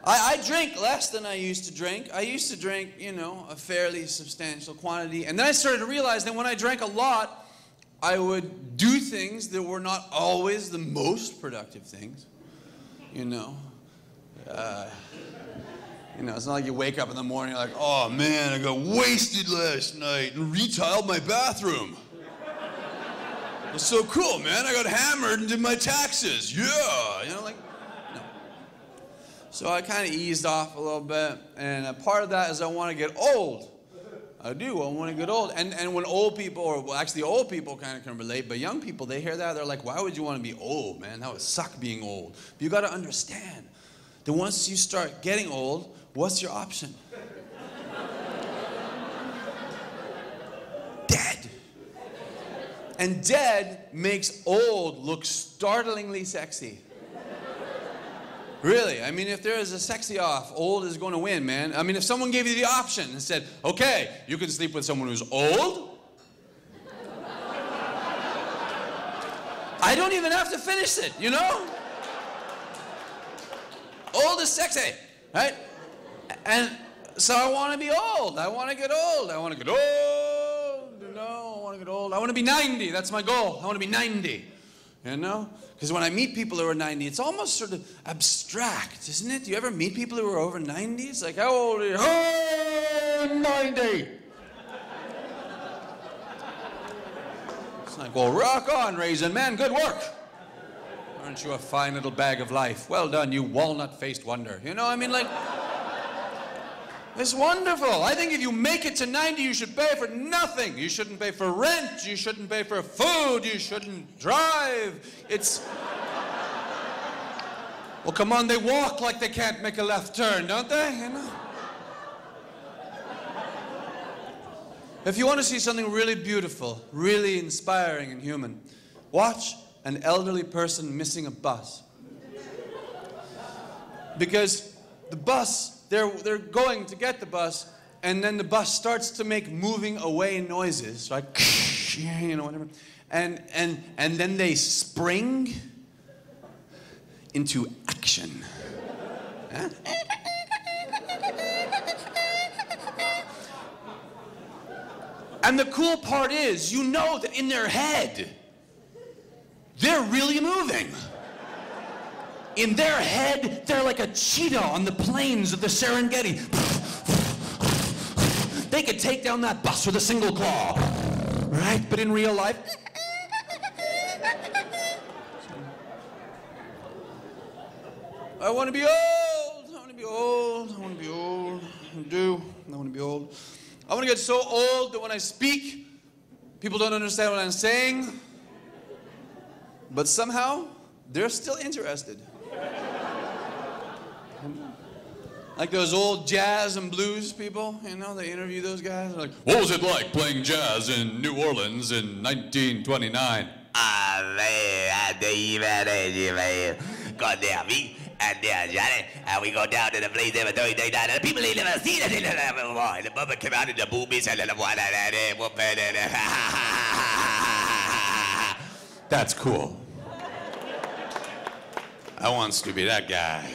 I drink less than I used to drink. I used to drink, you know, a fairly substantial quantity. And then I started to realize that when I drank a lot, I would do things that were not always the most productive things, you know. You know, it's not like you wake up in the morning, you're like, oh man, I got wasted last night and retiled my bathroom. It's so cool, man. I got hammered and did my taxes. Yeah, you know, like, no. So I kind of eased off a little bit, and a part of that is I want to get old. I do, I want to get old. And when old people, or well, actually old people kind of can relate, but young people, they hear that, they're like, why would you want to be old, man? That would suck being old. But you got to understand that once you start getting old, what's your option? Dead. And dead makes old look startlingly sexy. Really, I mean, if there is a sexy off, old is going to win, man. I mean, if someone gave you the option and said, okay, you can sleep with someone who's old. I don't even have to finish it, you know? Old is sexy, right? And so I want to be old. I want to get old. I want to get old. You know, I want to get old. I want to be 90. That's my goal. I want to be 90. You know? Because when I meet people who are 90, it's almost sort of abstract, isn't it? Do you ever meet people who are over 90? It's like, how old are you? Oh, 90. It's like, well, rock on, Raisin Man. Good work. Aren't you a fine little bag of life? Well done, you walnut-faced wonder. You know, I mean, like, it's wonderful. I think if you make it to 90, you should pay for nothing. You shouldn't pay for rent. You shouldn't pay for food. You shouldn't drive. It's... Well, come on, they walk like they can't make a left turn, don't they? You know? If you want to see something really beautiful, really inspiring and human, watch an elderly person missing a bus. Because the bus, they're going to get the bus, and then the bus starts to make moving away noises, like, you know, whatever. And then they spring into action. Huh? And the cool part is, you know that in their head, they're really moving. In their head, they're like a cheetah on the plains of the Serengeti. They could take down that bus with a single claw, right? But in real life, I want to be old. I want to be old. I want to be old. I do. I want to be old. I want to get so old that when I speak, people don't understand what I'm saying. But somehow, they're still interested. Like those old jazz and blues people, you know, they interview those guys. They're like, what was it like playing jazz in New Orleans in 1929? And we go down to the place there, and the people ain't never seen it. The bubba came out in the boobies and That's cool. I want to be that guy.